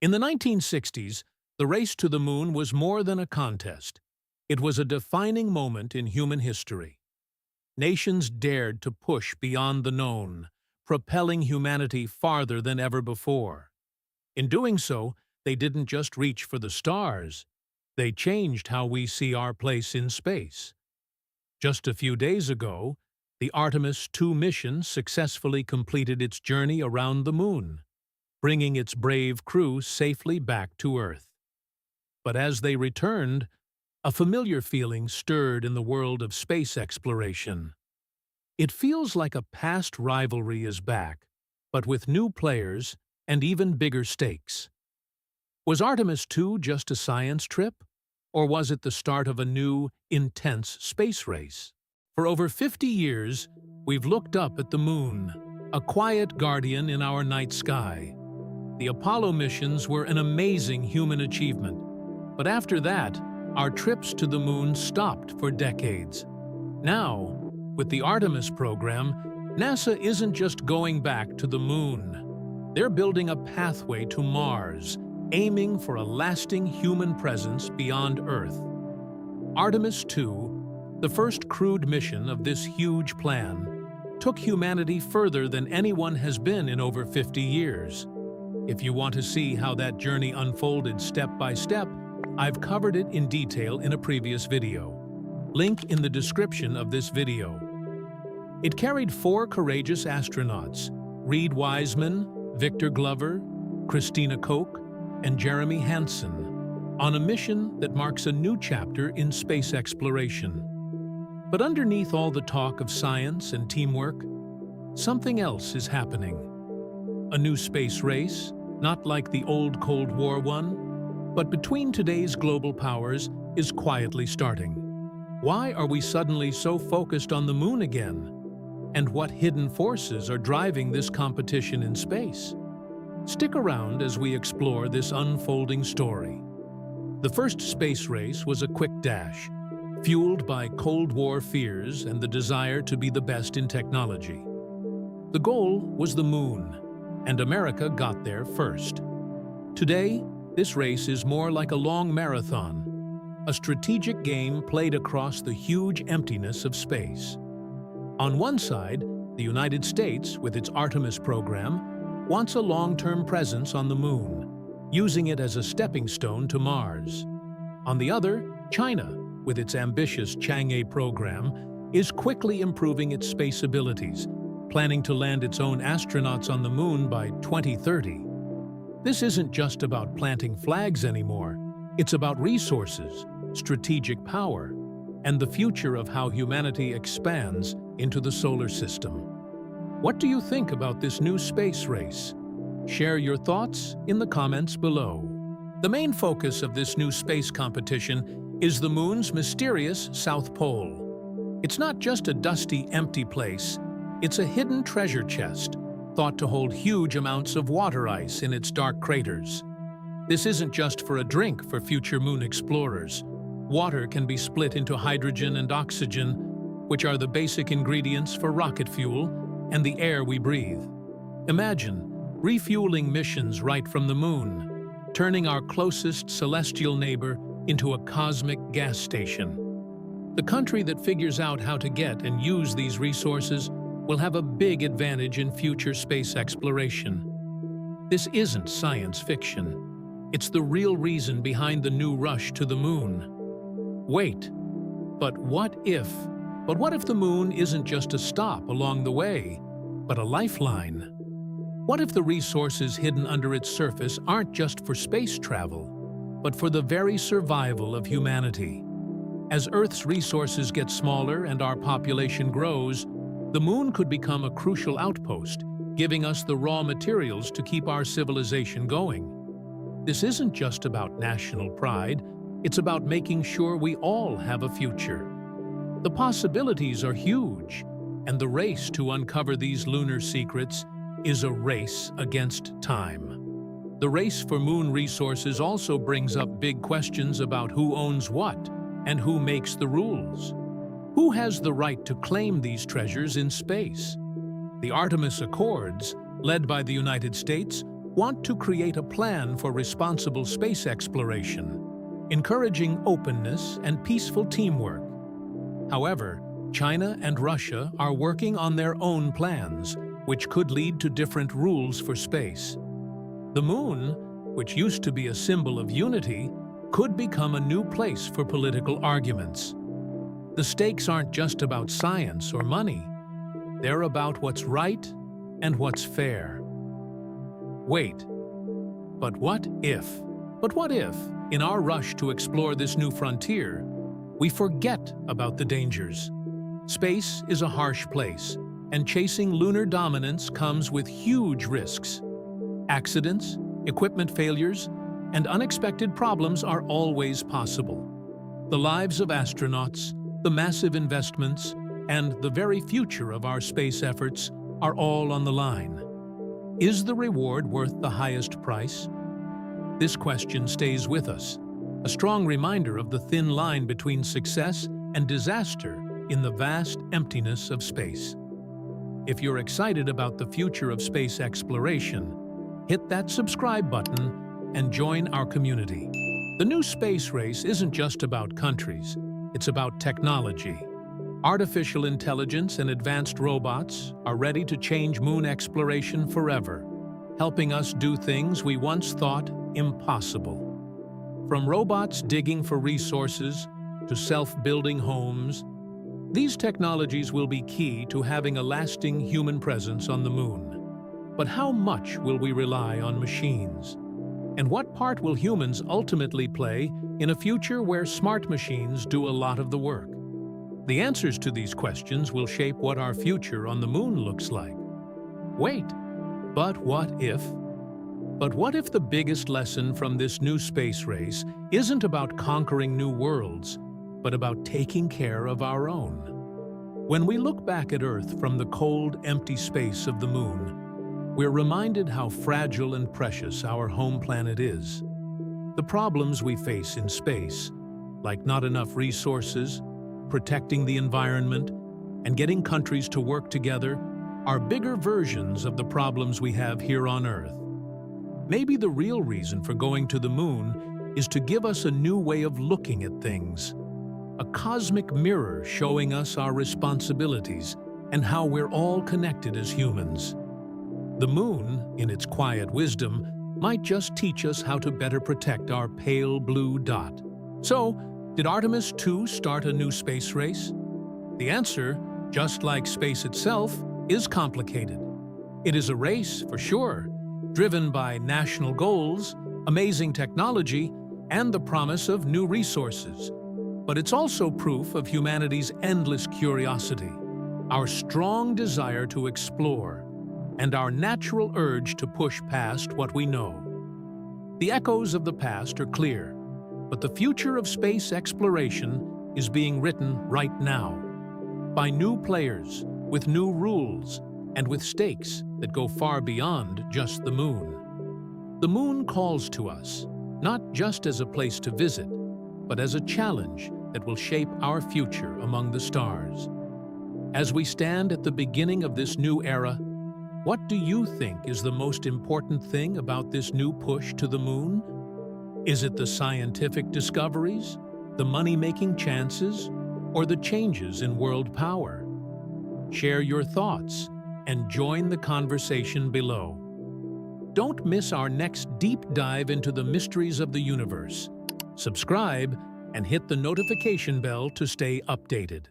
In the 1960s, the race to the moon was more than a contest. It was a defining moment in human history. Nations dared to push beyond the known, propelling humanity farther than ever before. In doing so, they didn't just reach for the stars. They changed how we see our place in space. Just a few days ago, the Artemis II mission successfully completed its journey around the moon, bringing its brave crew safely back to Earth. But as they returned, a familiar feeling stirred in the world of space exploration. It feels like a past rivalry is back, but with new players and even bigger stakes. Was Artemis II just a science trip? Or was it the start of a new, intense space race? For over 50 years, we've looked up at the moon, a quiet guardian in our night sky. The Apollo missions were an amazing human achievement, but after that, our trips to the moon stopped for decades. Now, with the Artemis program, NASA isn't just going back to the moon. They're building a pathway to Mars, aiming for a lasting human presence beyond Earth. Artemis II, the first crewed mission of this huge plan, took humanity further than anyone has been in over 50 years. If you want to see how that journey unfolded step by step, I've covered it in detail in a previous video. Link in the description of this video. It carried 4 courageous astronauts, Reid Wiseman, Victor Glover, Christina Koch, and Jeremy Hansen, on a mission that marks a new chapter in space exploration. But underneath all the talk of science and teamwork, something else is happening. A new space race, not like the old Cold War one, but between today's global powers, is quietly starting. Why are we suddenly so focused on the moon again? And what hidden forces are driving this competition in space? Stick around as we explore this unfolding story. The first space race was a quick dash, fueled by Cold War fears and the desire to be the best in technology. The goal was the moon, and America got there first. Today, this race is more like a long marathon, a strategic game played across the huge emptiness of space. On one side, the United States, with its Artemis program, wants a long-term presence on the moon, using it as a stepping stone to Mars. On the other, China, with its ambitious Chang'e program, is quickly improving its space abilities, planning to land its own astronauts on the moon by 2030. This isn't just about planting flags anymore. It's about resources, strategic power, and the future of how humanity expands into the solar system. What do you think about this new space race? Share your thoughts in the comments below. The main focus of this new space competition is the moon's mysterious South Pole. It's not just a dusty, empty place. It's a hidden treasure chest, thought to hold huge amounts of water ice in its dark craters. This isn't just for a drink for future moon explorers. Water can be split into hydrogen and oxygen, which are the basic ingredients for rocket fuel and the air we breathe. Imagine refueling missions right from the moon, turning our closest celestial neighbor into a cosmic gas station. The country that figures out how to get and use these resources will have a big advantage in future space exploration. This isn't science fiction. It's the real reason behind the new rush to the moon. Wait, but what if the moon isn't just a stop along the way, but a lifeline? What if the resources hidden under its surface aren't just for space travel, but for the very survival of humanity? As Earth's resources get smaller and our population grows, the moon could become a crucial outpost, giving us the raw materials to keep our civilization going. This isn't just about national pride, it's about making sure we all have a future. The possibilities are huge, and the race to uncover these lunar secrets is a race against time. The race for moon resources also brings up big questions about who owns what and who makes the rules. Who has the right to claim these treasures in space? The Artemis Accords, led by the United States, want to create a plan for responsible space exploration, encouraging openness and peaceful teamwork. However, China and Russia are working on their own plans, which could lead to different rules for space. The Moon, which used to be a symbol of unity, could become a new place for political arguments. The stakes aren't just about science or money. They're about what's right and what's fair. Wait, but what if? But what if, in our rush to explore this new frontier, we forget about the dangers? Space is a harsh place, and chasing lunar dominance comes with huge risks. Accidents, equipment failures, and unexpected problems are always possible. The lives of astronauts, the massive investments, and the very future of our space efforts are all on the line. Is the reward worth the highest price? This question stays with us, a strong reminder of the thin line between success and disaster in the vast emptiness of space. If you're excited about the future of space exploration, hit that subscribe button and join our community. The new space race isn't just about countries, it's about technology. Artificial intelligence and advanced robots are ready to change moon exploration forever, helping us do things we once thought impossible. From robots digging for resources to self-building homes, these technologies will be key to having a lasting human presence on the moon. But how much will we rely on machines? And what part will humans ultimately play in a future where smart machines do a lot of the work? The answers to these questions will shape what our future on the moon looks like. Wait, but what if? But what if the biggest lesson from this new space race isn't about conquering new worlds, but about taking care of our own? When we look back at Earth from the cold, empty space of the moon, we're reminded how fragile and precious our home planet is. The problems we face in space, like not enough resources, protecting the environment, and getting countries to work together, are bigger versions of the problems we have here on Earth. Maybe the real reason for going to the moon is to give us a new way of looking at things, a cosmic mirror showing us our responsibilities and how we're all connected as humans. The moon, in its quiet wisdom, might just teach us how to better protect our pale blue dot. So, did Artemis II start a new space race? The answer, just like space itself, is complicated. It is a race, for sure, driven by national goals, amazing technology, and the promise of new resources. But it's also proof of humanity's endless curiosity, our strong desire to explore, and our natural urge to push past what we know. The echoes of the past are clear, but the future of space exploration is being written right now, by new players, with new rules, and with stakes that go far beyond just the moon. The moon calls to us, not just as a place to visit, but as a challenge that will shape our future among the stars. As we stand at the beginning of this new era, what do you think is the most important thing about this new push to the moon? Is it the scientific discoveries, the money-making chances, or the changes in world power? Share your thoughts and join the conversation below. Don't miss our next deep dive into the mysteries of the universe. Subscribe and hit the notification bell to stay updated.